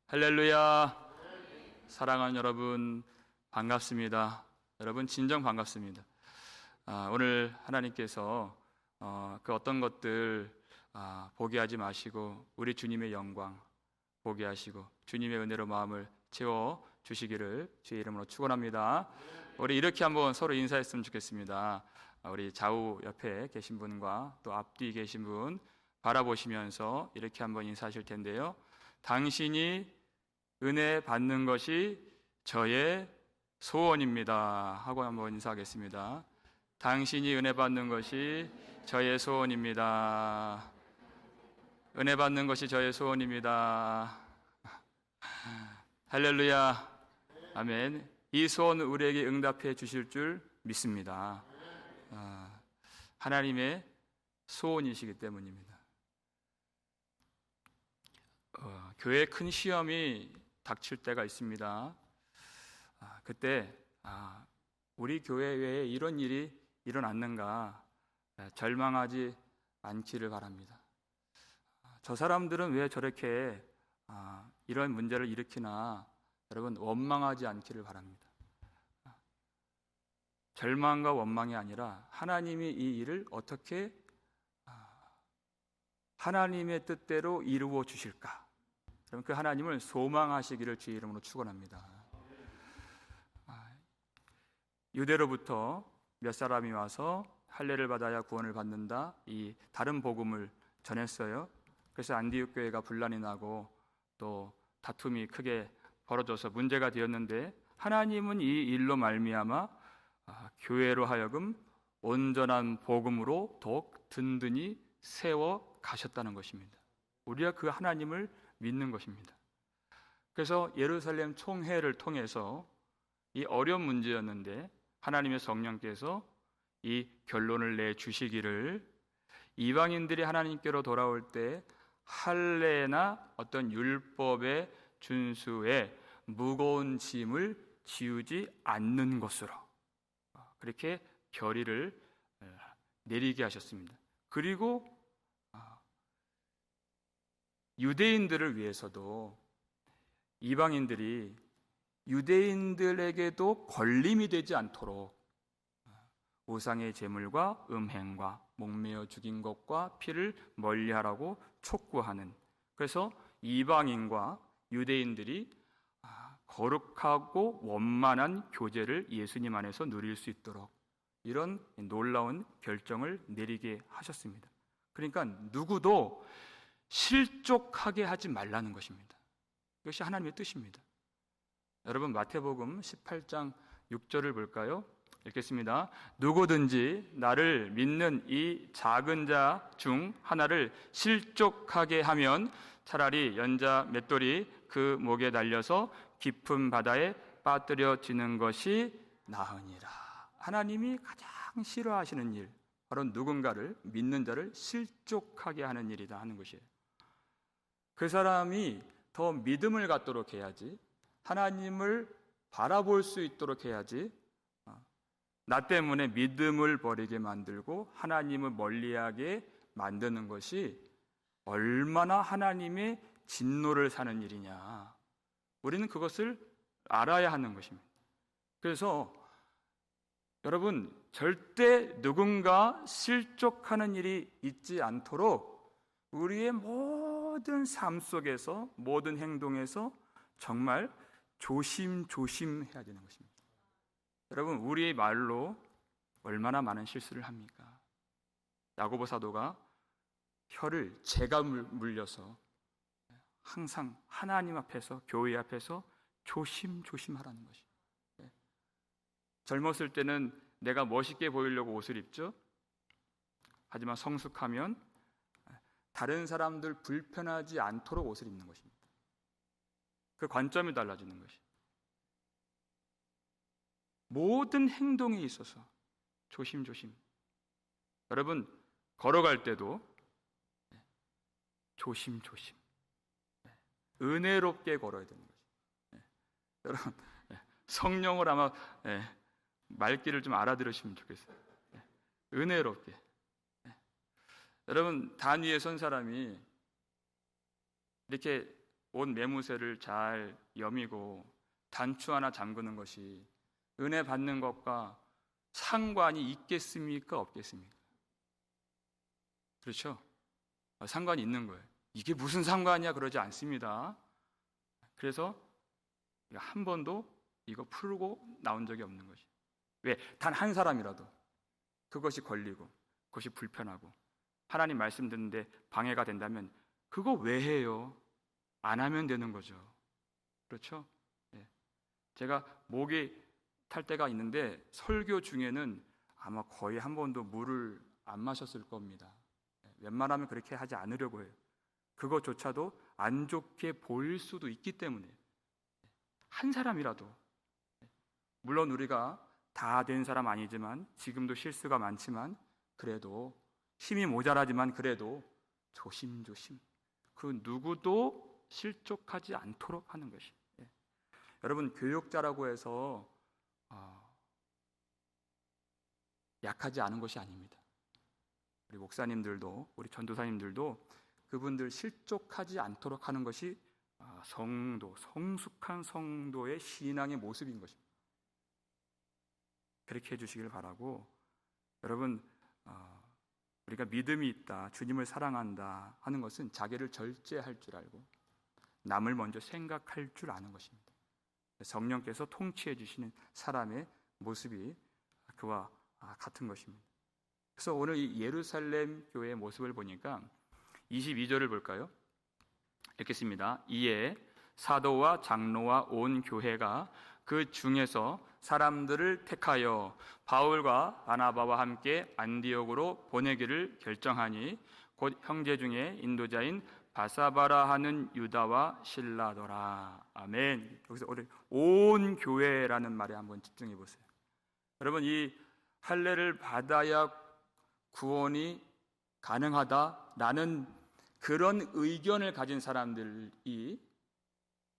할렐루야. 사랑하는 여러분 반갑습니다. 여러분 진정 반갑습니다. 오늘 하나님께서 그 어떤 것들 포기하지 마시고 우리 주님의 영광 보게 하시고 주님의 은혜로 마음을 채워 주시기를 주의 이름으로 축원합니다. 우리 이렇게 한번 서로 인사했으면 좋겠습니다. 우리 좌우 옆에 계신 분과 또 앞뒤 계신 분 바라보시면서 이렇게 한번 인사하실 텐데요. 당신이 은혜 받는 것이 저의 소원입니다 하고 한번 인사하겠습니다. 당신이 은혜 받는 것이 저의 소원입니다. 은혜 받는 것이 저의 소원입니다. 할렐루야. 아멘. 이 소원 우리에게 응답해 주실 줄 믿습니다. 하나님의 소원이시기 때문입니다. 교회에 큰 시험이 닥칠 때가 있습니다. 그때 우리 교회에 이런 일이 일어났는가 절망하지 않기를 바랍니다. 저 사람들은 왜 저렇게 이런 문제를 일으키나 여러분 원망하지 않기를 바랍니다. 절망과 원망이 아니라 하나님이 이 일을 어떻게 하나님의 뜻대로 이루어 주실까? 그럼 그 하나님을 소망하시기를 주의 이름으로 축원합니다. 유대로부터 몇 사람이 와서 할례를 받아야 구원을 받는다 이 다른 복음을 전했어요. 그래서 안디옥 교회가 분란이 나고 또 다툼이 크게 벌어져서 문제가 되었는데 하나님은 이 일로 말미암아 교회로 하여금 온전한 복음으로 더욱 든든히 세워 가셨다는 것입니다. 우리가 그 하나님을 믿는 것입니다. 그래서 예루살렘 총회를 통해서 이 어려운 문제였는데 하나님의 성령께서 이 결론을 내주시기를 이방인들이 하나님께로 돌아올 때 할례나 어떤 율법의 준수에 무거운 짐을 지우지 않는 것으로 그렇게 결의를 내리게 하셨습니다. 그리고 유대인들을 위해서도 이방인들이 유대인들에게도 걸림이 되지 않도록 우상의 제물과 음행과 목매어 죽인 것과 피를 멀리하라고 촉구하는, 그래서 이방인과 유대인들이 거룩하고 원만한 교제를 예수님 안에서 누릴 수 있도록 이런 놀라운 결정을 내리게 하셨습니다. 그러니까 누구도 실족하게 하지 말라는 것입니다. 이것이 하나님의 뜻입니다. 여러분 마태복음 18장 6절을 볼까요? 읽겠습니다. 누구든지 나를 믿는 이 작은 자 중 하나를 실족하게 하면 차라리 연자 맷돌이 그 목에 달려서 깊은 바다에 빠뜨려지는 것이 나으니라. 하나님이 가장 싫어하시는 일, 바로 누군가를 믿는 자를 실족하게 하는 일이다 하는 것이에요. 그 사람이 더 믿음을 갖도록 해야지, 하나님을 바라볼 수 있도록 해야지, 나 때문에 믿음을 버리게 만들고 하나님을 멀리하게 만드는 것이 얼마나 하나님의 진노를 사는 일이냐, 우리는 그것을 알아야 하는 것입니다. 그래서 여러분 절대 누군가 실족하는 일이 있지 않도록 우리의 모든 삶 속에서 모든 행동에서 정말 조심해야 되는 것입니다. 여러분 우리의 말로 얼마나 많은 실수를 합니까? 야고보 사도가 혀를 재가 물려서 항상 하나님 앞에서 교회 앞에서 조심하라는 것이. 젊었을 때는 내가 멋있게 보이려고 옷을 입죠. 하지만 성숙하면 다른 사람들 불편하지 않도록 옷을 입는 것입니다. 그 관점이 달라지는 것이. 모든 행동에 있어서 조심. 여러분 걸어갈 때도 조심. 은혜롭게 걸어야 되는 거죠. 여러분 성령을 아마 말귀를 좀 알아들으시면 좋겠어요. 은혜롭게. 여러분 단 위에 선 사람이 이렇게 옷 매무새를 잘 여미고 단추 하나 잠그는 것이 은혜 받는 것과 상관이 있겠습니까? 없겠습니까? 그렇죠? 상관이 있는 거예요. 이게 무슨 상관이야? 그러지 않습니다. 그래서 한 번도 이거 풀고 나온 적이 없는 것이. 왜? 단 한 사람이라도 그것이 걸리고 그것이 불편하고 하나님 말씀 듣는데 방해가 된다면 그거 왜 해요? 안 하면 되는 거죠. 그렇죠? 예. 제가 목이 탈 때가 있는데 설교 중에는 아마 거의 한 번도 물을 안 마셨을 겁니다. 웬만하면 그렇게 하지 않으려고 해요. 그것조차도 안 좋게 보일 수도 있기 때문에 한 사람이라도, 물론 우리가 다 된 사람 아니지만 지금도 실수가 많지만 그래도 힘이 모자라지만 그래도 조심조심 그 누구도 실족하지 않도록 하는 것이. 여러분, 교육자라고 해서 약하지 않은 것이 아닙니다. 우리 목사님들도 우리 전도사님들도 그분들 실족하지 않도록 하는 것이 성도, 성숙한 성도의 신앙의 모습인 것입니다. 그렇게 해주시길 바라고, 여러분, 우리가 믿음이 있다, 주님을 사랑한다 하는 것은 자기를 절제할 줄 알고 남을 먼저 생각할 줄 아는 것입니다. 성령께서 통치해 주시는 사람의 모습이 그와 같은 것입니다. 그래서 오늘 이 예루살렘 교회의 모습을 보니까 22절을 볼까요? 읽겠습니다. 이에 사도와 장로와 온 교회가 그 중에서 사람들을 택하여 바울과 바나바와 함께 안디옥으로 보내기를 결정하니 곧 형제 중에 인도자인 바사바라 하는 유다와 실라더라. 아멘. 여기서 온 교회라는 말에 한번 집중해 보세요. 여러분, 이 할례를 받아야 구원이 가능하다라는 그런 의견을 가진 사람들이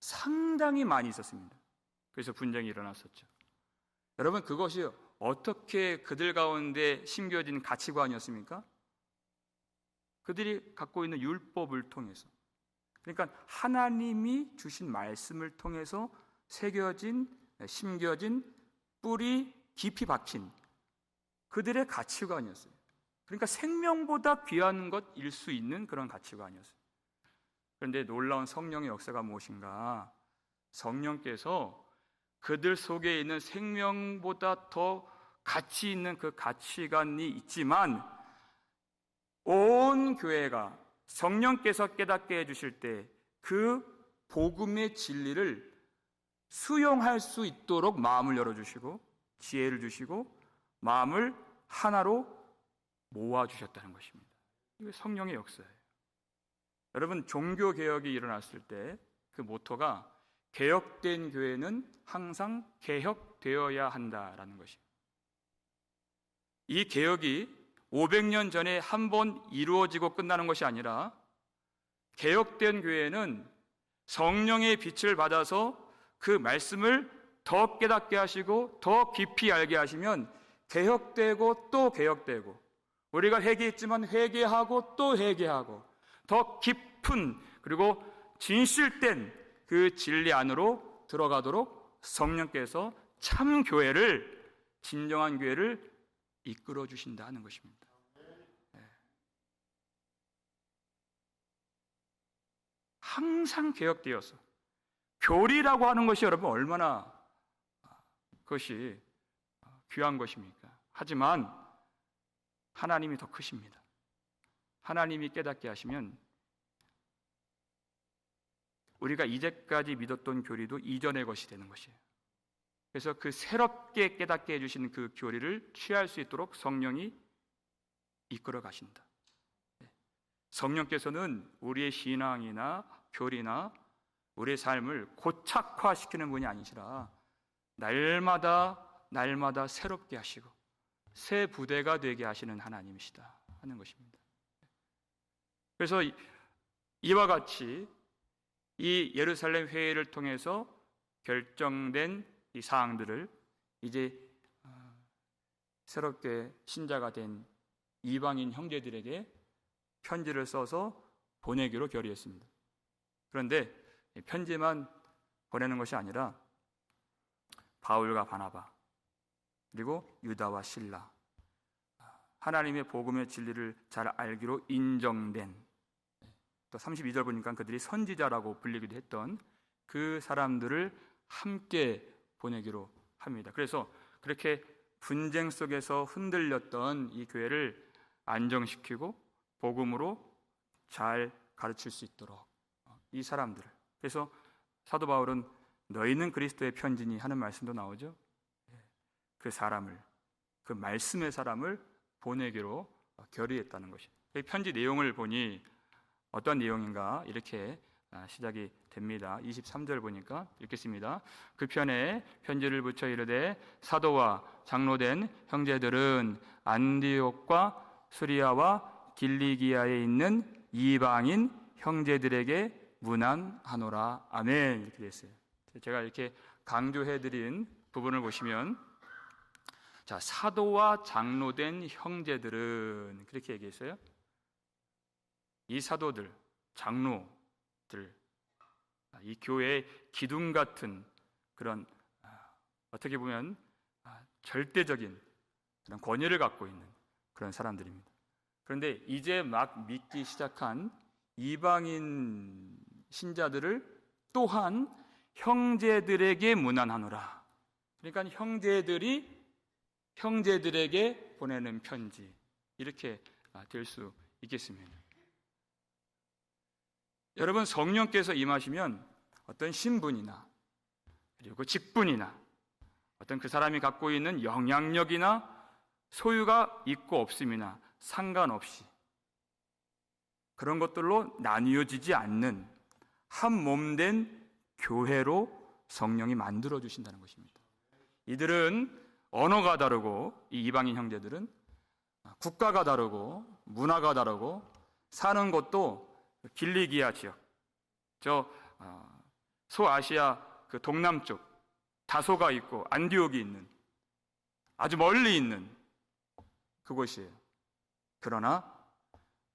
상당히 많이 있었습니다. 그래서 분쟁이 일어났었죠. 여러분, 그것이 어떻게 그들 가운데 심겨진 가치관이었습니까? 그들이 갖고 있는 율법을 통해서, 그러니까 하나님이 주신 말씀을 통해서 새겨진, 심겨진, 뿌리 깊이 박힌 그들의 가치관이었어요. 그러니까 생명보다 귀한 것일 수 있는 그런 가치관이었어요. 그런데 놀라운 성령의 역사가 무엇인가? 성령께서 그들 속에 있는 생명보다 더 가치 있는 그 가치관이 있지만 온 교회가 성령께서 깨닫게 해주실 때 그 복음의 진리를 수용할 수 있도록 마음을 열어주시고 지혜를 주시고 마음을 하나로 모아주셨다는 것입니다. 이게 성령의 역사예요. 여러분, 종교개혁이 일어났을 때 그 모토가 개혁된 교회는 항상 개혁되어야 한다라는 것이에요. 이 개혁이 500년 전에 한 번 이루어지고 끝나는 것이 아니라 개혁된 교회는 성령의 빛을 받아서 그 말씀을 더 깨닫게 하시고 더 깊이 알게 하시면 개혁되고 또 개혁되고, 우리가 회개했지만 회개하고 또 회개하고 더 깊은 그리고 진실된 그 진리 안으로 들어가도록 성령께서 참 교회를, 진정한 교회를 이끌어 주신다는 것입니다. 항상 개혁되어서, 교리라고 하는 것이 여러분 얼마나 그것이 귀한 것입니까? 하지만 하나님이 더 크십니다. 하나님이 깨닫게 하시면 우리가 이제까지 믿었던 교리도 이전의 것이 되는 것이에요. 그래서 그 새롭게 깨닫게 해주시는 그 교리를 취할 수 있도록 성령이 이끌어 가신다. 성령께서는 우리의 신앙이나 교리나 우리의 삶을 고착화시키는 분이 아니시라 날마다 새롭게 하시고 새 부대가 되게 하시는 하나님이시다 하는 것입니다. 그래서 이와 같이 이 예루살렘 회의를 통해서 결정된 이 사항들을 이제 새롭게 신자가 된 이방인 형제들에게 편지를 써서 보내기로 결의했습니다. 그런데 편지만 보내는 것이 아니라 바울과 바나바, 그리고 유다와 실라, 하나님의 복음의 진리를 잘 알기로 인정된, 또 32절 보니까 그들이 선지자라고 불리기도 했던 그 사람들을 함께 보내기로 합니다. 그래서 그렇게 분쟁 속에서 흔들렸던 이 교회를 안정시키고 복음으로 잘 가르칠 수 있도록 이 사람들을, 그래서 사도 바울은 너희는 그리스도의 편지니 하는 말씀도 나오죠. 그 사람을, 그 말씀의 사람을 보내기로 결의했다는 것이. 편지 내용을 보니 어떤 내용인가 이렇게 시작이 됩니다. 23절 보니까 읽겠습니다. 그 편에 편지를 붙여 이르되 사도와 장로된 형제들은 안디옥과 수리아와 길리기아에 있는 이방인 형제들에게 문안하노라. 아멘. 이렇게 됐어요. 제가 이렇게 강조해드린 부분을 보시면, 자, 사도와 장로된 형제들은 그렇게 얘기했어요. 이 사도들, 장로들, 이 교회의 기둥 같은 그런 어떻게 보면 절대적인 그런 권위를 갖고 있는 그런 사람들입니다. 그런데 이제 막 믿기 시작한 이방인 신자들을 또한 형제들에게 문안하노라. 그러니까 형제들에게 보내는 편지, 이렇게 될 수 있겠습니다. 여러분, 성령께서 임하시면 어떤 신분이나 그리고 직분이나 어떤 그 사람이 갖고 있는 영향력이나 소유가 있고 없음이나 상관없이 그런 것들로 나뉘어지지 않는 한 몸된 교회로 성령이 만들어 주신다는 것입니다. 이들은 언어가 다르고, 이 이방인 형제들은 국가가 다르고 문화가 다르고 사는 곳도 길리기아 지역, 소아시아 그 동남쪽 다소가 있고 안디옥이 있는 아주 멀리 있는 그곳이에요. 그러나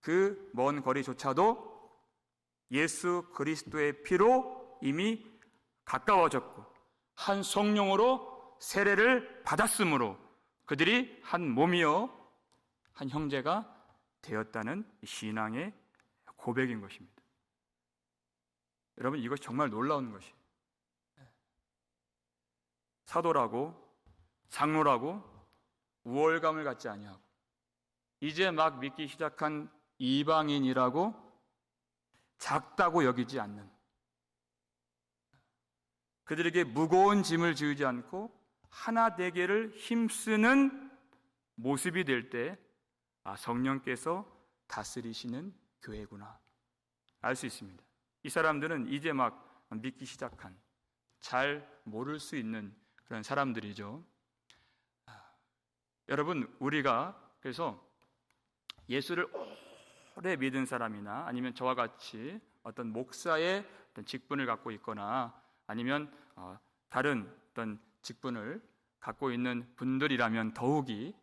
그 먼 거리조차도 예수 그리스도의 피로 이미 가까워졌고 한 성령으로 세례를 받았으므로 그들이 한 몸이요 한 형제가 되었다는 신앙의 고백인 것입니다. 여러분, 이것이 정말 놀라운 것이에요. 사도라고 장로라고 우월감을 갖지 아니하고 이제 막 믿기 시작한 이방인이라고 작다고 여기지 않는, 그들에게 무거운 짐을 지우지 않고 하나 되기를 힘쓰는 모습이 될 때 성령께서 다스리시는 교회구나 알 수 있습니다. 이 사람들은 이제 막 믿기 시작한, 잘 모를 수 있는 그런 사람들이죠. 여러분, 우리가 그래서 예수를 오래 믿은 사람이나 아니면 저와 같이 어떤 목사의 어떤 직분을 갖고 있거나 아니면 다른 어떤 직분을 갖고 있는 분들이라면 더욱이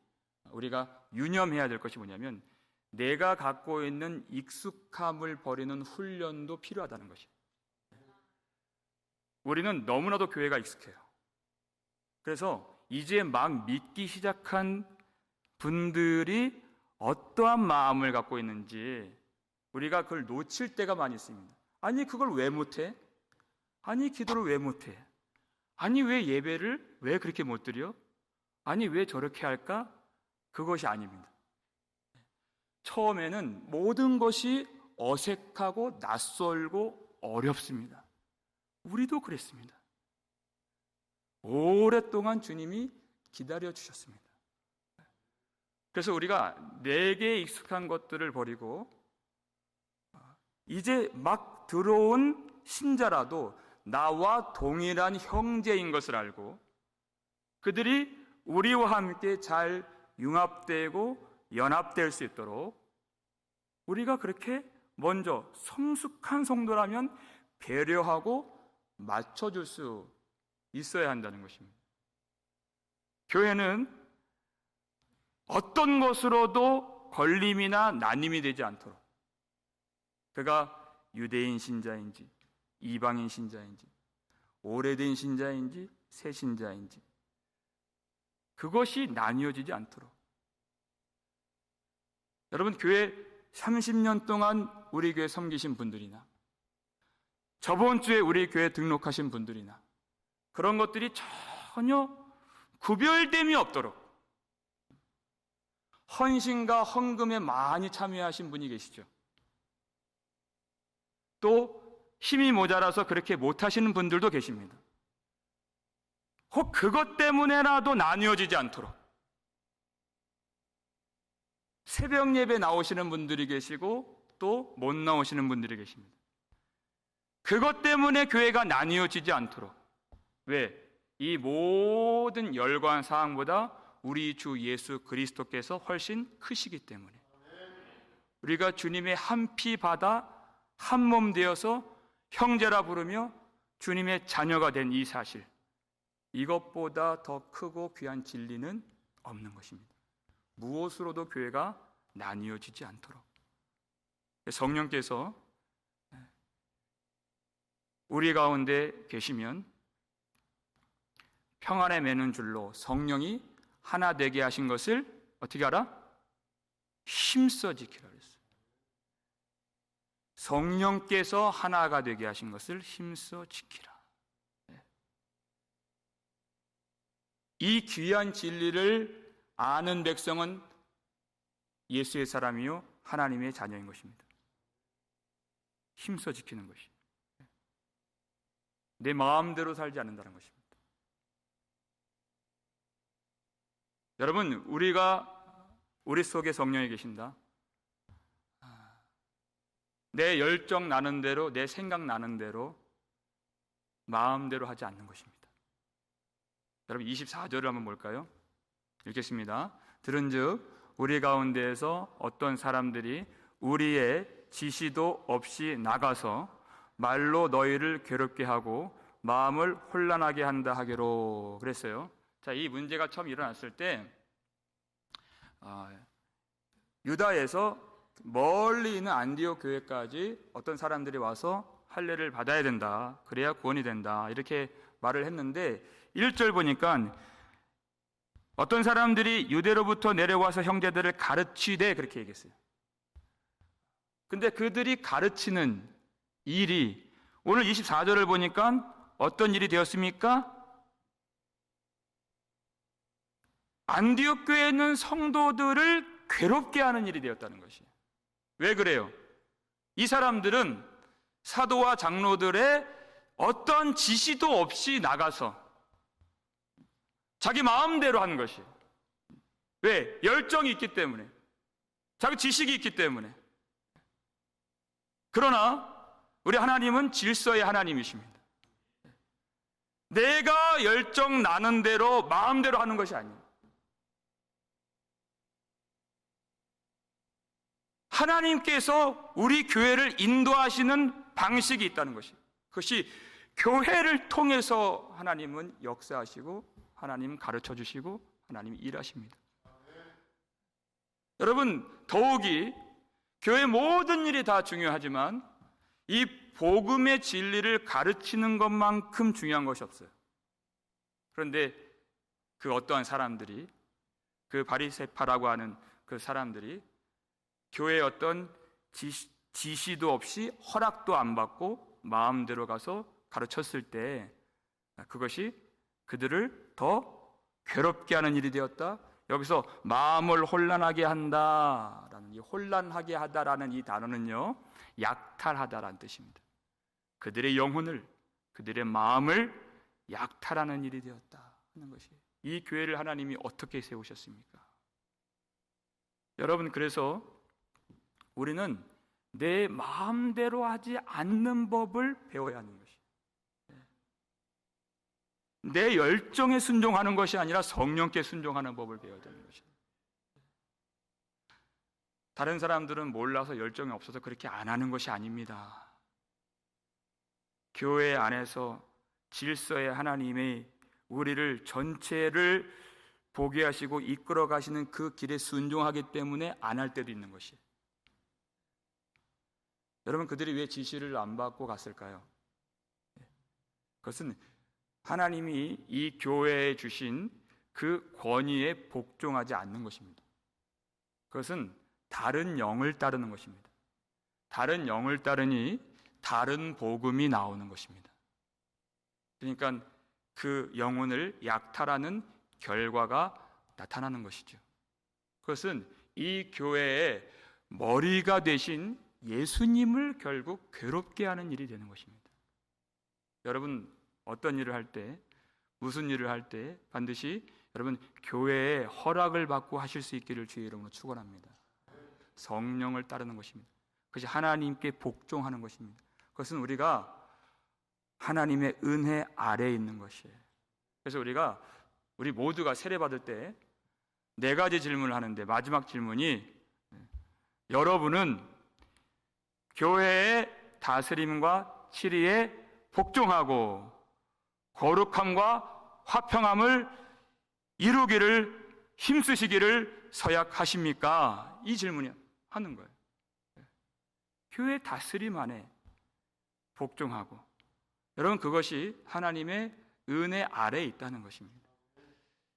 우리가 유념해야 될 것이 뭐냐면 내가 갖고 있는 익숙함을 버리는 훈련도 필요하다는 것이에요. 우리는 너무나도 교회가 익숙해요. 그래서 이제 막 믿기 시작한 분들이 어떠한 마음을 갖고 있는지 우리가 그걸 놓칠 때가 많이 있습니다. 아니, 그걸 왜 못해? 아니, 기도를 왜 못해? 아니, 왜 예배를 왜 그렇게 못 드려? 아니, 왜 저렇게 할까? 그것이 아닙니다. 처음에는 모든 것이 어색하고 낯설고 어렵습니다. 우리도 그랬습니다. 오랫동안 주님이 기다려 주셨습니다. 그래서 우리가 내게 익숙한 것들을 버리고 이제 막 들어온 신자라도 나와 동일한 형제인 것을 알고 그들이 우리와 함께 잘 융합되고 연합될 수 있도록 우리가 그렇게 먼저 성숙한 성도라면 배려하고 맞춰줄 수 있어야 한다는 것입니다. 교회는 어떤 것으로도 걸림이나 나님이 되지 않도록, 그가 유대인 신자인지 이방인 신자인지, 오래된 신자인지, 새 신자인지, 그것이 나뉘어지지 않도록. 여러분, 교회 30년 동안 우리 교회 섬기신 분들이나 저번 주에 우리 교회 등록하신 분들이나 그런 것들이 전혀 구별됨이 없도록 헌신과 헌금에 많이 참여하신 분이 계시죠. 또 힘이 모자라서 그렇게 못하시는 분들도 계십니다. 혹 그것 때문에라도 나뉘어지지 않도록 새벽 예배 나오시는 분들이 계시고 또 못 나오시는 분들이 계십니다. 그것 때문에 교회가 나뉘어지지 않도록. 왜? 이 모든 열관 사항보다 우리 주 예수 그리스도께서 훨씬 크시기 때문에 우리가 주님의 한 피 받아 한 몸 되어서 형제라 부르며 주님의 자녀가 된 이 사실, 이것보다 더 크고 귀한 진리는 없는 것입니다. 무엇으로도 교회가 나뉘어지지 않도록 성령께서 우리 가운데 계시면 평안에 매는 줄로 성령이 하나 되게 하신 것을 어떻게 알아? 힘써 지키라 그랬어요. 성령께서 하나가 되게 하신 것을 힘써 지키라. 이 귀한 진리를 아는 백성은 예수의 사람이요 하나님의 자녀인 것입니다. 힘써 지키는 것이. 내 마음대로 살지 않는다는 것입니다. 여러분, 우리 속에 성령이 계신다. 내 열정 나는 대로, 내 생각 나는 대로 마음대로 하지 않는 것입니다. 여러분, 24절을 한번 볼까요? 읽겠습니다. 들은즉 우리 가운데에서 어떤 사람들이 우리의 지시도 없이 나가서 말로 너희를 괴롭게 하고 마음을 혼란하게 한다 하기로 그랬어요. 자, 이 문제가 처음 일어났을 때 유다에서 멀리 있는 안디옥 교회까지 어떤 사람들이 와서 할례를 받아야 된다, 그래야 구원이 된다, 이렇게 말을 했는데 1절 보니까 어떤 사람들이 유대로부터 내려와서 형제들을 가르치되 그렇게 얘기했어요. 근데 그들이 가르치는 일이 오늘 24절을 보니까 어떤 일이 되었습니까? 안디옥 교회에 있는 성도들을 괴롭게 하는 일이 되었다는 것이에요. 왜 그래요? 이 사람들은 사도와 장로들의 어떤 지시도 없이 나가서 자기 마음대로 하는 것이에요. 왜? 열정이 있기 때문에, 자기 지식이 있기 때문에. 그러나 우리 하나님은 질서의 하나님이십니다. 내가 열정 나는 대로 마음대로 하는 것이 아니에요. 하나님께서 우리 교회를 인도하시는 방식이 있다는 것이에요. 그것이 교회를 통해서 하나님은 역사하시고 하나님 가르쳐 주시고 하나님 일하십니다. 여러분, 더욱이 교회 모든 일이 다 중요하지만 이 복음의 진리를 가르치는 것만큼 중요한 것이 없어요. 그런데 그 어떠한 사람들이, 그 바리새파라고 하는 그 사람들이 교회에 어떤 지시도 없이 허락도 안 받고 마음대로 가서 가르쳤을 때 그것이 그들을 더 괴롭게 하는 일이 되었다. 여기서 마음을 혼란하게 한다라는, 이 혼란하게 하다라는 이 단어는요, 약탈하다라는 뜻입니다. 그들의 영혼을, 그들의 마음을 약탈하는 일이 되었다 하는 것이, 이 교회를 하나님이 어떻게 세우셨습니까? 여러분, 그래서 우리는 내 마음대로 하지 않는 법을 배워야 하는 것이에요. 내 열정에 순종하는 것이 아니라 성령께 순종하는 법을 배워야 되는 것입니다. 다른 사람들은 몰라서 열정이 없어서 그렇게 안 하는 것이 아닙니다. 교회 안에서 질서의 하나님의 우리를 전체를 보게 하시고 이끌어 가시는 그 길에 순종하기 때문에 안 할 때도 있는 것이에요. 여러분, 그들이 왜 지시를 안 받고 갔을까요? 그것은 하나님이 이 교회에 주신 그 권위에 복종하지 않는 것입니다. 그것은 다른 영을 따르는 것입니다. 다른 영을 따르니 다른 복음이 나오는 것입니다. 그러니까 그 영혼을 약탈하는 결과가 나타나는 것이죠. 그것은 이 교회의 머리가 되신 예수님을 결국 괴롭게 하는 일이 되는 것입니다. 여러분, 어떤 일을 할 때, 무슨 일을 할 때 반드시 여러분 교회의 허락을 받고 하실 수 있기를 주의 이름으로 축원합니다. 성령을 따르는 것입니다. 그것이 하나님께 복종하는 것입니다. 그것은 우리가 하나님의 은혜 아래에 있는 것이에요. 그래서 우리 모두가 세례받을 때 4가지 질문을 하는데, 마지막 질문이 여러분은 교회의 다스림과 치리에 복종하고 거룩함과 화평함을 이루기를 힘쓰시기를 서약하십니까? 이 질문이 하는 거예요. 교회 다스림 안에 복종하고, 여러분 그것이 하나님의 은혜 아래에 있다는 것입니다.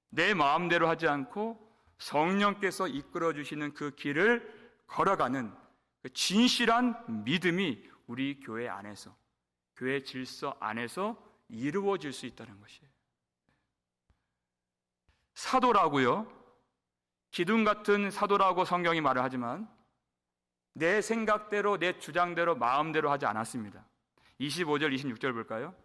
내 마음대로 하지 않고 성령께서 이끌어 주시는 그 길을 걸어가는 그 진실한 믿음이 우리 교회 안에서, 교회 질서 안에서 이루어질 수 있다는 것이에요. 사도라고요, 기둥 같은 사도라고 성경이 말을 하지만 내 생각대로, 내 주장대로, 마음대로 하지 않았습니다. 25절, 26절 볼까요?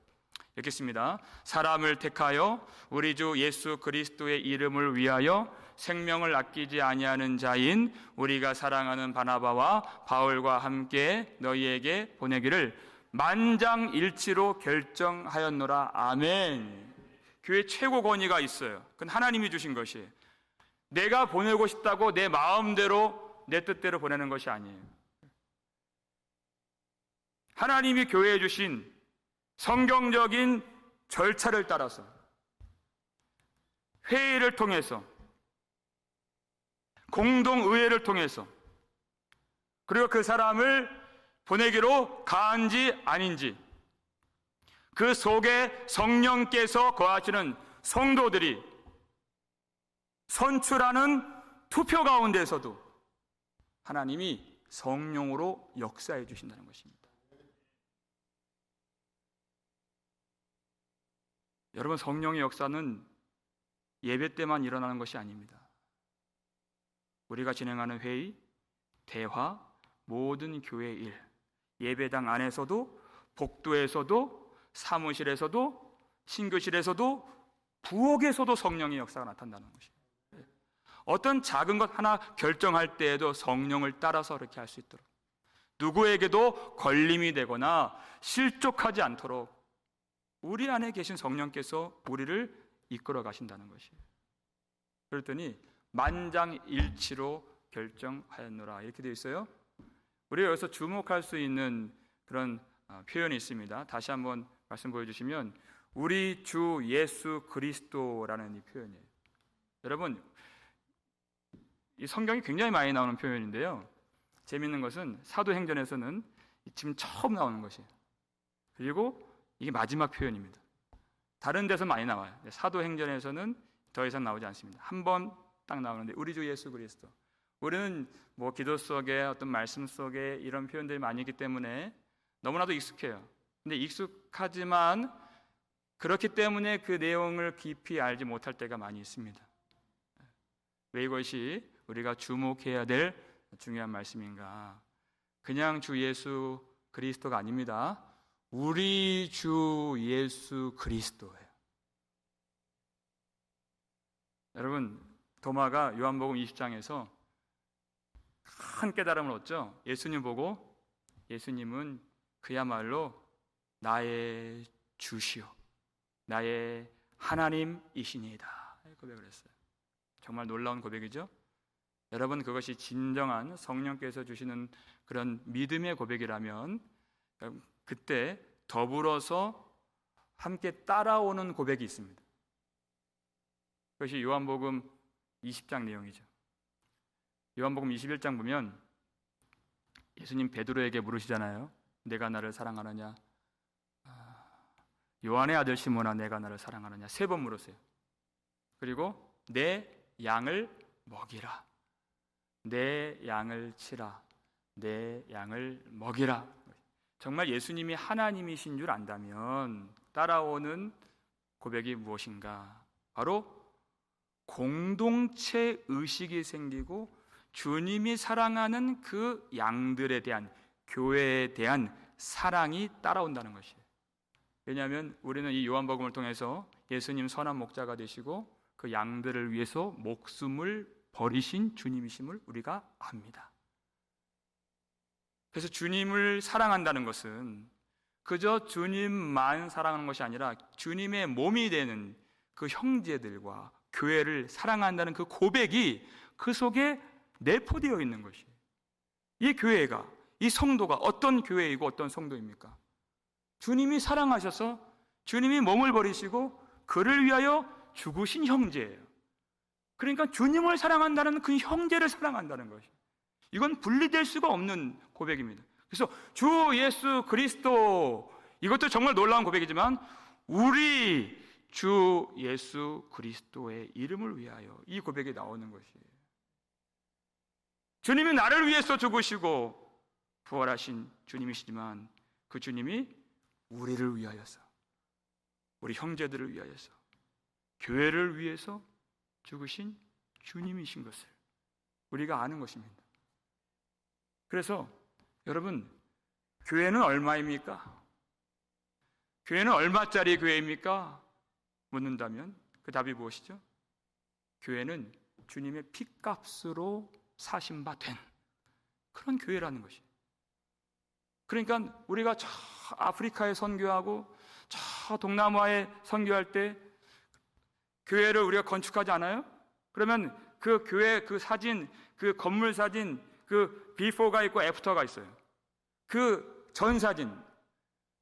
읽겠습니다. 사람을 택하여 우리 주 예수 그리스도의 이름을 위하여 생명을 아끼지 아니하는 자인 우리가 사랑하는 바나바와 바울과 함께 너희에게 보내기를 만장일치로 결정하였노라. 아멘. 교회 최고 권위가 있어요. 그건 하나님이 주신 것이에요. 내가 보내고 싶다고 내 마음대로, 내 뜻대로 보내는 것이 아니에요. 하나님이 교회에 주신 성경적인 절차를 따라서 회의를 통해서, 공동의회를 통해서, 그리고 그 사람을 보내기로 가한지 아닌지, 그 속에 성령께서 거하시는 성도들이 선출하는 투표 가운데서도 하나님이 성령으로 역사해 주신다는 것입니다. 여러분, 성령의 역사는 예배 때만 일어나는 것이 아닙니다. 우리가 진행하는 회의, 대화, 모든 교회 일, 예배당 안에서도, 복도에서도, 사무실에서도, 신교실에서도, 부엌에서도 성령의 역사가 나타난다는 것입니다. 어떤 작은 것 하나 결정할 때에도 성령을 따라서 그렇게 할 수 있도록, 누구에게도 걸림이 되거나 실족하지 않도록 우리 안에 계신 성령께서 우리를 이끌어 가신다는 것이에요. 그랬더니 만장일치로 결정하였노라 이렇게 되어 있어요. 우리가 여기서 주목할 수 있는 그런 표현이 있습니다. 다시 한번 말씀 보여주시면 우리 주 예수 그리스도라는 이 표현이에요. 여러분, 이 성경이 굉장히 많이 나오는 표현인데요, 재미있는 것은 사도행전에서는 지금 처음 나오는 것이에요. 그리고 이게 마지막 표현입니다. 다른 데서 많이 나와요. 사도행전에서는 더 이상 나오지 않습니다. 한 번 딱 나오는데 우리 주 예수 그리스도. 우리는 뭐 기도 속에 어떤 말씀 속에 이런 표현들이 많이 있기 때문에 너무나도 익숙해요. 근데 익숙하지만 그렇기 때문에 그 내용을 깊이 알지 못할 때가 많이 있습니다. 왜 이것이 우리가 주목해야 될 중요한 말씀인가? 그냥 주 예수 그리스도가 아닙니다. 우리 주 예수 그리스도예요. 여러분, 도마가 요한복음 20장에서 큰 깨달음을 얻죠. 예수님 보고, 예수님은 그야말로 나의 주시오, 나의 하나님이시니이다 고백을 했어요. 정말 놀라운 고백이죠. 여러분, 그것이 진정한 성령께서 주시는 그런 믿음의 고백이라면 그때 더불어서 함께 따라오는 고백이 있습니다. 그것이 요한복음 20장 내용이죠. 요한복음 21장 보면 예수님 베드로에게 물으시잖아요. 내가 나를 사랑하느냐? 요한의 아들 시몬아, 내가 나를 사랑하느냐? 3번 물었어요. 그리고 내 양을 먹이라, 내 양을 치라, 내 양을 먹이라. 정말 예수님이 하나님이신 줄 안다면 따라오는 고백이 무엇인가? 바로 공동체 의식이 생기고 주님이 사랑하는 그 양들에 대한, 교회에 대한 사랑이 따라온다는 것이에요. 왜냐하면 우리는 이 요한복음을 통해서 예수님 선한 목자가 되시고 그 양들을 위해서 목숨을 버리신 주님이심을 우리가 압니다. 그래서 주님을 사랑한다는 것은 그저 주님만 사랑하는 것이 아니라 주님의 몸이 되는 그 형제들과 교회를 사랑한다는 그 고백이 그 속에 내포되어 있는 것이에요. 이 교회가, 이 성도가 어떤 교회이고 어떤 성도입니까? 주님이 사랑하셔서 주님이 몸을 버리시고 그를 위하여 죽으신 형제예요. 그러니까 주님을 사랑한다는 그 형제를 사랑한다는 것이에요. 이건 분리될 수가 없는 고백입니다. 그래서 주 예수 그리스도, 이것도 정말 놀라운 고백이지만 우리 주 예수 그리스도의 이름을 위하여, 이 고백이 나오는 것이에요. 주님이 나를 위해서 죽으시고 부활하신 주님이시지만 그 주님이 우리를 위하여서, 우리 형제들을 위하여서, 교회를 위해서 죽으신 주님이신 것을 우리가 아는 것입니다. 그래서 여러분, 교회는 얼마입니까? 교회는 얼마짜리 교회입니까? 묻는다면 그 답이 무엇이죠? 교회는 주님의 핏값으로 사신 바 된 그런 교회라는 것이에요. 그러니까 우리가 저 아프리카에 선교하고 저 동남아에 선교할 때 교회를 우리가 건축하지 않아요? 그러면 그 교회 그 사진, 그 건물 사진, 그 비포가 있고 애프터가 있어요. 그 전 사진,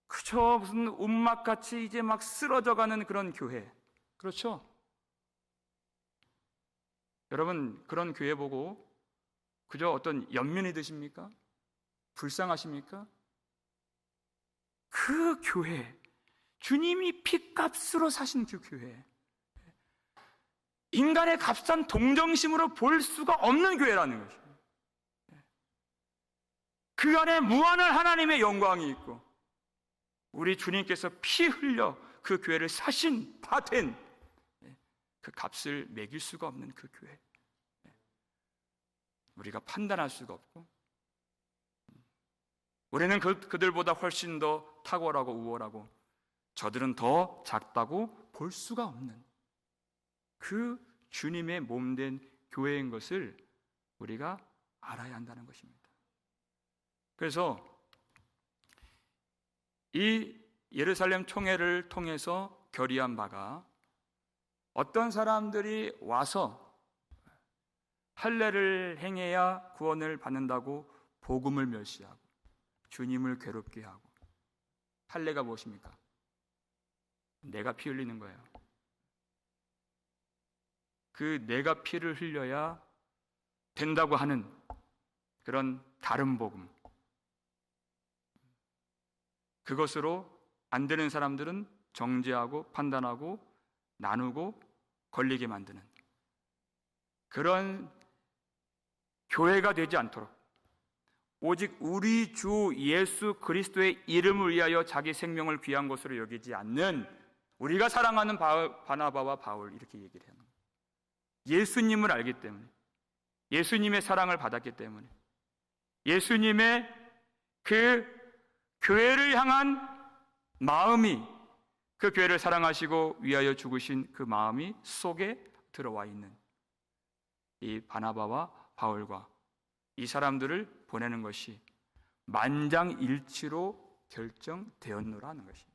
그저 무슨 움막같이 이제 막 쓰러져가는 그런 교회, 그렇죠? 여러분, 그런 교회 보고 그저 어떤 연민이 드십니까? 불쌍하십니까? 그 교회, 주님이 핏값으로 사신 그 교회, 인간의 값싼 동정심으로 볼 수가 없는 교회라는 것이에요. 그 안에 무한한 하나님의 영광이 있고 우리 주님께서 피 흘려 그 교회를 사신 바 된 그 값을 매길 수가 없는 그 교회, 우리가 판단할 수가 없고 우리는 그들보다 훨씬 더 탁월하고 우월하고 저들은 더 작다고 볼 수가 없는 그 주님의 몸된 교회인 것을 우리가 알아야 한다는 것입니다. 그래서 이 예루살렘 총회를 통해서 결의한 바가, 어떤 사람들이 와서 할례를 행해야 구원을 받는다고 복음을 멸시하고 주님을 괴롭게 하고, 할례가 무엇입니까? 내가 피 흘리는 거예요. 그 내가 피를 흘려야 된다고 하는 그런 다른 복음, 그것으로 안 되는 사람들은 정죄하고 판단하고 나누고 걸리게 만드는 그런 교회가 되지 않도록, 오직 우리 주 예수 그리스도의 이름을 위하여 자기 생명을 귀한 것으로 여기지 않는 우리가 사랑하는 바나바와 바울, 이렇게 얘기를 하는 거예요. 예수님을 알기 때문에, 예수님의 사랑을 받았기 때문에, 예수님의 그 교회를 향한 마음이, 그 교회를 사랑하시고 위하여 죽으신 그 마음이 속에 들어와 있는 이 바나바와 바울과 이 사람들을 보내는 것이 만장일치로 결정되었노라 하는 것입니다.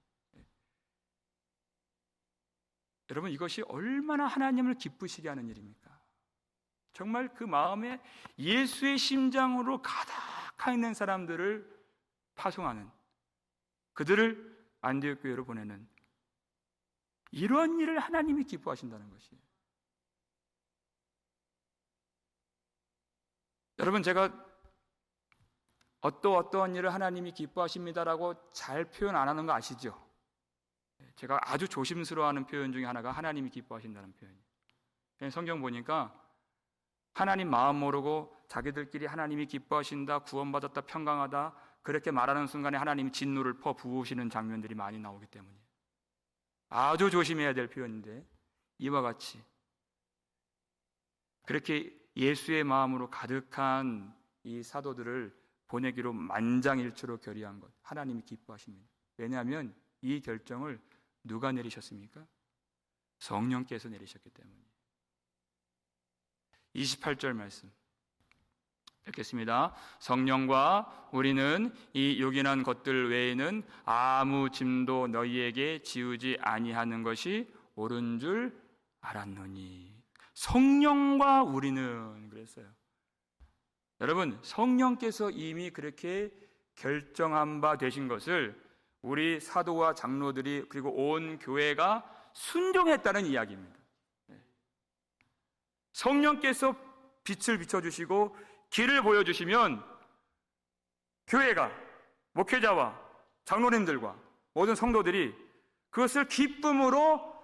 여러분, 이것이 얼마나 하나님을 기쁘시게 하는 일입니까? 정말 그 마음에 예수의 심장으로 가득 있는 사람들을 파송하는, 그들을 안디옥 교회로 보내는 이러한 일을 하나님이 기뻐하신다는 것이에요. 여러분, 제가 어떠한 일을 하나님이 기뻐하십니다라고 잘 표현 안 하는 거 아시죠? 제가 아주 조심스러워하는 표현 중에 하나가 하나님이 기뻐하신다는 표현이에요. 성경 보니까 하나님 마음 모르고 자기들끼리 하나님이 기뻐하신다, 구원받았다, 평강하다 그렇게 말하는 순간에 하나님이 진노를 퍼 부으시는 장면들이 많이 나오기 때문이에요. 아주 조심해야 될 표현인데 이와 같이 그렇게 예수의 마음으로 가득한 이 사도들을 보내기로 만장일치로 결의한 것, 하나님이 기뻐하십니다. 왜냐하면 이 결정을 누가 내리셨습니까? 성령께서 내리셨기 때문이에요. 28절 말씀 읽겠습니다. 성령과 우리는 이 요긴한 것들 외에는 아무 짐도 너희에게 지우지 아니하는 것이 옳은 줄 알았노니. 성령과 우리는 그랬어요. 여러분, 성령께서 이미 그렇게 결정한 바 되신 것을 우리 사도와 장로들이 그리고 온 교회가 순종했다는 이야기입니다. 성령께서 빛을 비춰주시고 길을 보여주시면 교회가, 목회자와 장로님들과 모든 성도들이 그것을 기쁨으로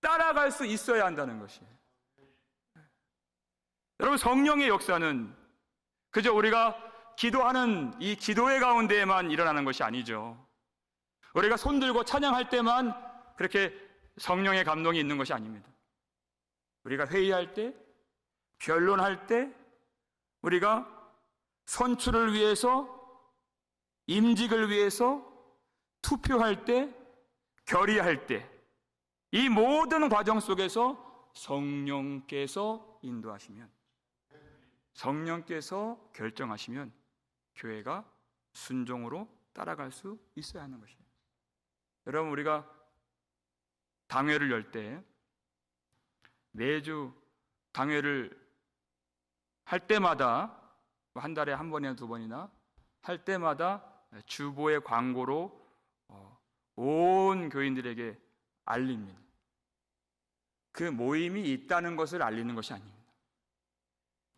따라갈 수 있어야 한다는 것이에요. 여러분, 성령의 역사는 그저 우리가 기도하는 이 기도회 가운데에만 일어나는 것이 아니죠. 우리가 손들고 찬양할 때만 그렇게 성령의 감동이 있는 것이 아닙니다. 우리가 회의할 때, 변론할 때, 우리가 선출을 위해서, 임직을 위해서, 투표할 때, 결의할 때, 이 모든 과정 속에서 성령께서 인도하시면, 성령께서 결정하시면 교회가 순종으로 따라갈 수 있어야 하는 것이에요. 여러분, 우리가 당회를 열 때 매주 당회를 할 때마다 한 달에 한 번이나 두 번이나 할 때마다 주보의 광고로 온 교인들에게 알립니다. 그 모임이 있다는 것을 알리는 것이 아닙니다.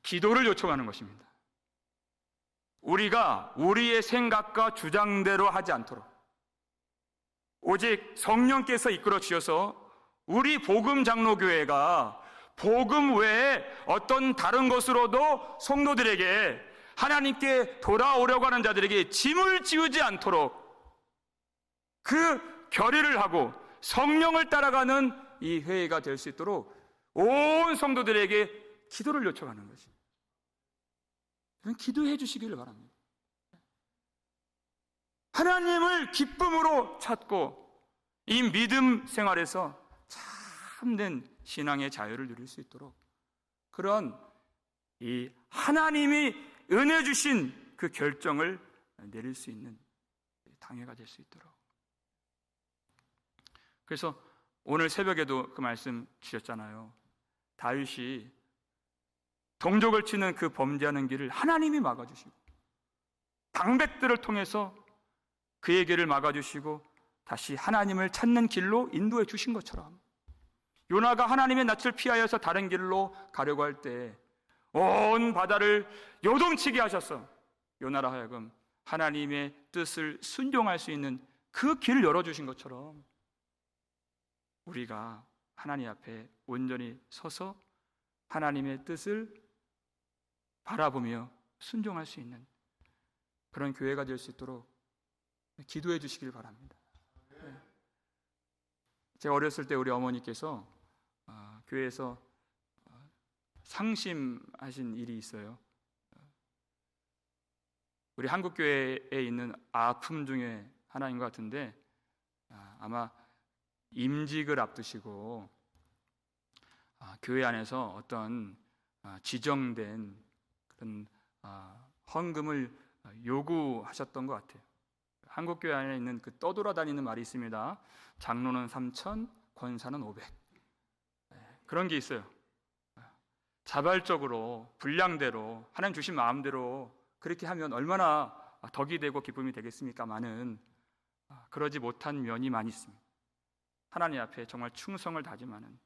기도를 요청하는 것입니다. 우리가 우리의 생각과 주장대로 하지 않도록 오직 성령께서 이끌어 주셔서 우리 복음 장로교회가 복음 외에 어떤 다른 것으로도 성도들에게 하나님께 돌아오려고 하는 자들에게 짐을 지우지 않도록 그 결의를 하고 성령을 따라가는 이 회의가 될 수 있도록 온 성도들에게 기도를 요청하는 것입니다. 기도해 주시기를 바랍니다. 하나님을 기쁨으로 찾고 이 믿음 생활에서 참된 신앙의 자유를 누릴 수 있도록 그런 이 하나님이 은혜 주신 그 결정을 내릴 수 있는 당회가 될 수 있도록. 그래서 오늘 새벽에도 그 말씀 주셨잖아요. 다윗이 동족을 치는 그 범죄하는 길을 하나님이 막아주시고 방백들을 통해서 그의 길을 막아주시고 다시 하나님을 찾는 길로 인도해 주신 것처럼 요나가 하나님의 낯을 피하여서 다른 길로 가려고 할 때 온 바다를 요동치게 하셔서 요나라 하여금 하나님의 뜻을 순종할 수 있는 그 길을 열어주신 것처럼 우리가 하나님 앞에 온전히 서서 하나님의 뜻을 바라보며 순종할 수 있는 그런 교회가 될 수 있도록 기도해 주시길 바랍니다. 제가 어렸을 때 우리 어머니께서 교회에서 상심하신 일이 있어요. 우리 한국교회에 있는 아픔 중에 하나인 것 같은데 아마 임직을 앞두시고 교회 안에서 어떤 지정된 그런 헌금을 요구하셨던 것 같아요. 한국교회 안에 있는 그 떠돌아다니는 말이 있습니다. 장로는 3,000, 권사는 500. 그런 게 있어요. 자발적으로 분량대로 하나님 주신 마음대로 그렇게 하면 얼마나 덕이 되고 기쁨이 되겠습니까마는 그러지 못한 면이 많이 있습니다. 하나님 앞에 정말 충성을 다짐하는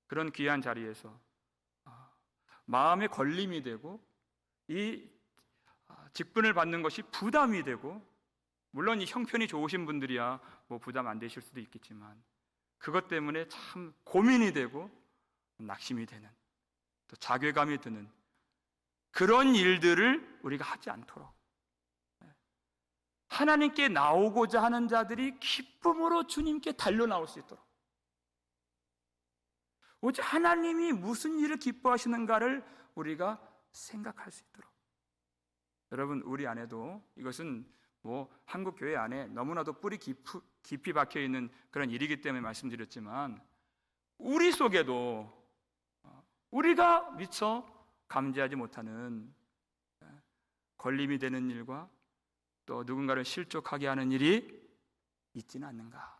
그런 귀한 자리에서 마음의 걸림이 되고 이 직분을 받는 것이 부담이 되고 물론 이 형편이 좋으신 분들이야 뭐 부담 안 되실 수도 있겠지만 그것 때문에 참 고민이 되고 낙심이 되는, 또 자괴감이 드는 그런 일들을 우리가 하지 않도록 하나님께 나오고자 하는 자들이 기쁨으로 주님께 달려 나올 수 있도록, 오직 하나님이 무슨 일을 기뻐하시는가를 우리가 생각할 수 있도록. 여러분, 우리 안에도 이것은 뭐 한국 교회 안에 너무나도 뿌리 깊이 박혀 있는 그런 일이기 때문에 말씀드렸지만, 우리 속에도 우리가 미처 감지하지 못하는 걸림이 되는 일과 또 누군가를 실족하게 하는 일이 있지는 않는가,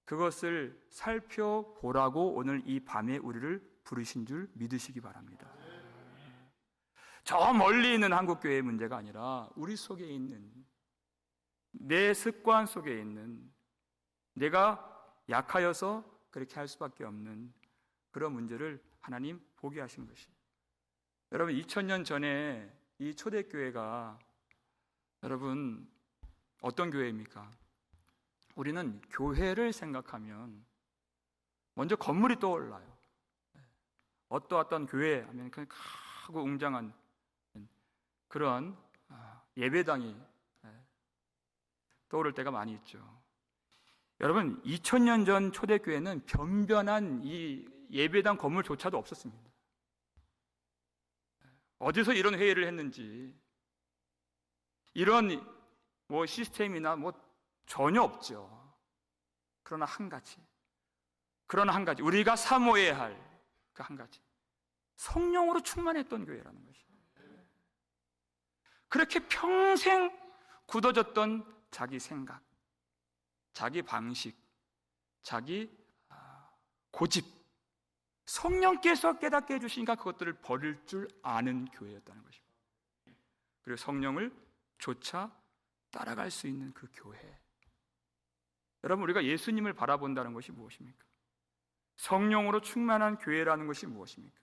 그것을 살펴보라고 오늘 이 밤에 우리를 부르신 줄 믿으시기 바랍니다. 저 멀리 있는 한국교회의 문제가 아니라 우리 속에 있는, 내 습관 속에 있는, 내가 약하여서 그렇게 할 수밖에 없는 그런 문제를 하나님 보게 하신 것이에요. 여러분, 2000년 전에 이 초대교회가 여러분 어떤 교회입니까? 우리는 교회를 생각하면 먼저 건물이 떠올라요. 어떠한 교회 하면 크고 웅장한 그런 예배당이 떠오를 때가 많이 있죠. 여러분, 2000년 전 초대교회는 변변한 이 예배당 건물조차도 없었습니다. 어디서 이런 회의를 했는지, 이런 뭐 시스템이나 뭐 전혀 없죠. 그러나 한 가지, 우리가 사모해야 할 그 한 가지, 성령으로 충만했던 교회라는 것이에요. 그렇게 평생 굳어졌던 자기 생각, 자기 방식, 자기 고집, 성령께서 깨닫게 해주시니까 그것들을 버릴 줄 아는 교회였다는 것입니다. 그리고 성령을 조차 따라갈 수 있는 그 교회. 여러분, 우리가 예수님을 바라본다는 것이 무엇입니까? 성령으로 충만한 교회라는 것이 무엇입니까?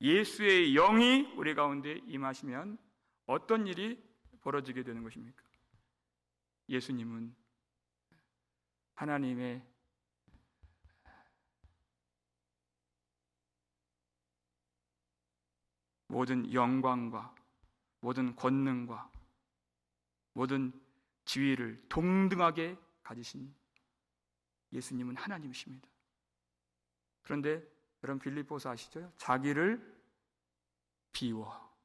예수의 영이 우리 가운데 임하시면 어떤 일이 벌어지게 되는 것입니까? 예수님은 하나님의 모든 영광과 모든 권능과 모든 지위를 동등하게 가지신 예수님은 하나님이십니다. 그런데 여러분, 빌립보서 아시죠? 자기를 비워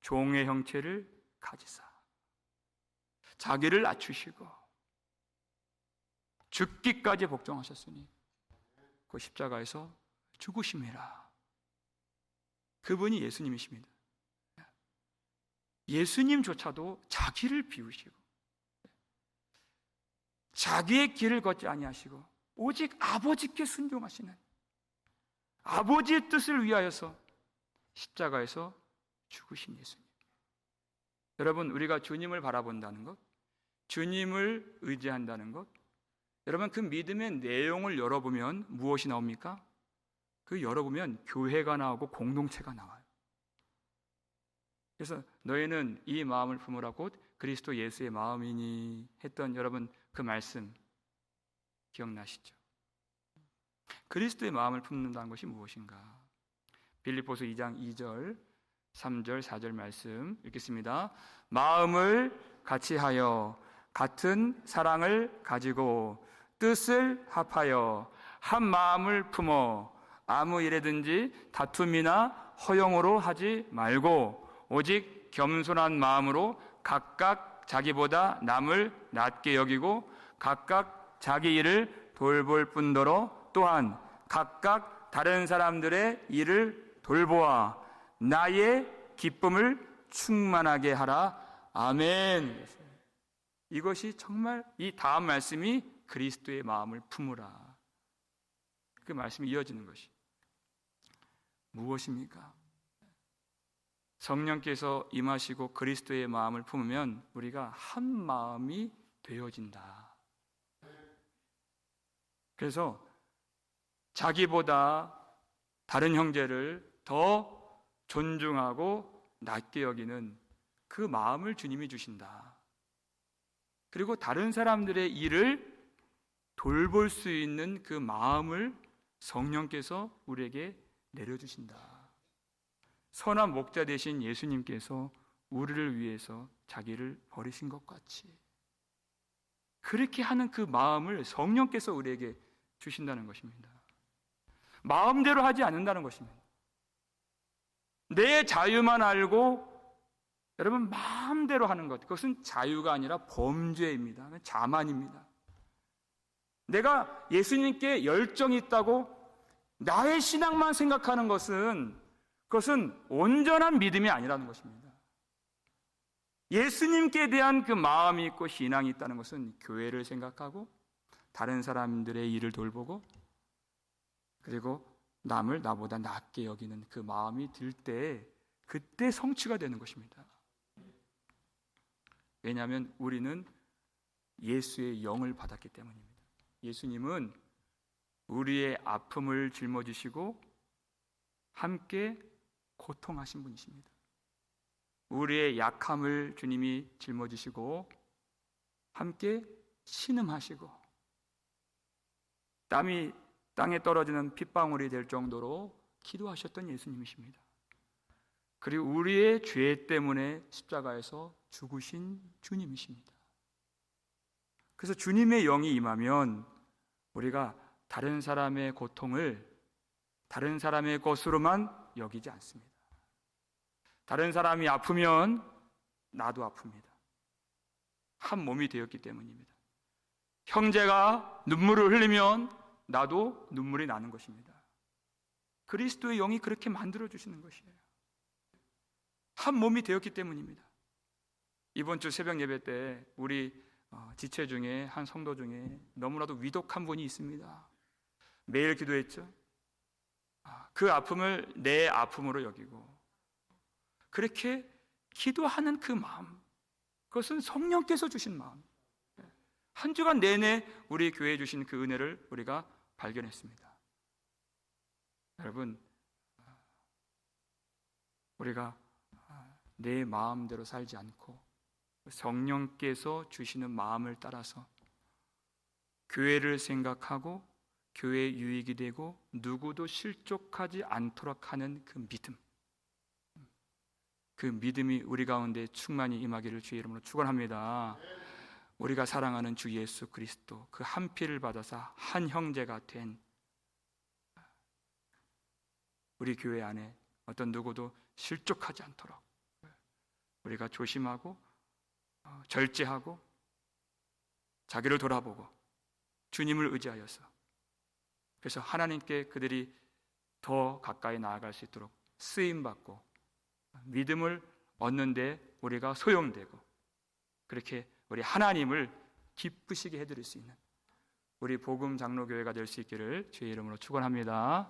종의 형체를 가지사 자기를 낮추시고 죽기까지 복종하셨으니 그 십자가에서 죽으심이라. 그분이 예수님이십니다. 예수님조차도 자기를 비우시고 자기의 길을 걷지 아니하시고 오직 아버지께 순종하시는, 아버지의 뜻을 위하여서 십자가에서 죽으신 예수님. 여러분, 우리가 주님을 바라본다는 것, 주님을 의지한다는 것, 여러분, 그 믿음의 내용을 열어보면 무엇이 나옵니까? 그 열어보면 교회가 나오고 공동체가 나와요. 그래서 너희는 이 마음을 품으라 곧 그리스도 예수의 마음이니 했던 여러분 그 말씀 기억나시죠? 그리스도의 마음을 품는다는 것이 무엇인가? 빌립보서 2장 2절, 3절, 4절 말씀 읽겠습니다. 마음을 같이 하여 같은 사랑을 가지고 뜻을 합하여 한 마음을 품어 아무 일에든지 다툼이나 허용으로 하지 말고 오직 겸손한 마음으로 각각 자기보다 남을 낮게 여기고 각각 자기 일을 돌볼 뿐더러 또한 각각 다른 사람들의 일을 돌보아 나의 기쁨을 충만하게 하라. 아멘. 이것이 정말 이 다음 말씀이 그리스도의 마음을 품으라. 그 말씀이 이어지는 것이 무엇입니까? 성령께서 임하시고 그리스도의 마음을 품으면 우리가 한 마음이 되어진다. 그래서 자기보다 다른 형제를 더 존중하고 낮게 여기는 그 마음을 주님이 주신다. 그리고 다른 사람들의 일을 돌볼 수 있는 그 마음을 성령께서 우리에게 내려주신다. 선한 목자 되신 예수님께서 우리를 위해서 자기를 버리신 것 같이 그렇게 하는 그 마음을 성령께서 우리에게 주신다는 것입니다. 마음대로 하지 않는다는 것입니다. 내 자유만 알고 여러분 마음대로 하는 것, 그것은 자유가 아니라 범죄입니다. 자만입니다. 내가 예수님께 열정이 있다고 나의 신앙만 생각하는 것은 그것은 온전한 믿음이 아니라는 것입니다. 예수님께 대한 그 마음이 있고 신앙이 있다는 것은 교회를 생각하고 다른 사람들의 일을 돌보고 그리고 남을 나보다 낫게 여기는 그 마음이 들 때 그때 성취가 되는 것입니다. 왜냐하면 우리는 예수의 영을 받았기 때문입니다. 예수님은 우리의 아픔을 짊어지시고 함께 고통하신 분이십니다. 우리의 약함을 주님이 짊어지시고 함께 신음하시고 땀이 땅에 떨어지는 핏방울이 될 정도로 기도하셨던 예수님이십니다. 그리고 우리의 죄 때문에 십자가에서 죽으신 주님이십니다. 그래서 주님의 영이 임하면 우리가 다른 사람의 고통을 다른 사람의 것으로만 여기지 않습니다. 다른 사람이 아프면 나도 아픕니다. 한 몸이 되었기 때문입니다. 형제가 눈물을 흘리면 나도 눈물이 나는 것입니다. 그리스도의 영이 그렇게 만들어 주시는 것이에요. 한 몸이 되었기 때문입니다. 이번 주 새벽 예배 때 우리 지체 중에 한 성도 중에 너무나도 위독한 분이 있습니다. 매일 기도했죠. 그 아픔을 내 아픔으로 여기고 그렇게 기도하는 그 마음, 그것은 성령께서 주신 마음. 한 주간 내내 우리 교회에 주신 그 은혜를 우리가 발견했습니다. 여러분, 우리가 내 마음대로 살지 않고 성령께서 주시는 마음을 따라서 교회를 생각하고 교회의 유익이 되고 누구도 실족하지 않도록 하는 그 믿음, 그 믿음이 우리 가운데 충만히 임하기를 주의 이름으로 축원합니다. 우리가 사랑하는 주 예수 그리스도 그 한 피를 받아서 한 형제가 된 우리 교회 안에 어떤 누구도 실족하지 않도록 우리가 조심하고 절제하고 자기를 돌아보고 주님을 의지하여서 그래서 하나님께 그들이 더 가까이 나아갈 수 있도록 쓰임받고 믿음을 얻는 데 우리가 소용되고 그렇게 우리 하나님을 기쁘시게 해드릴 수 있는 우리 복음 장로교회가 될 수 있기를 주의 이름으로 축원합니다.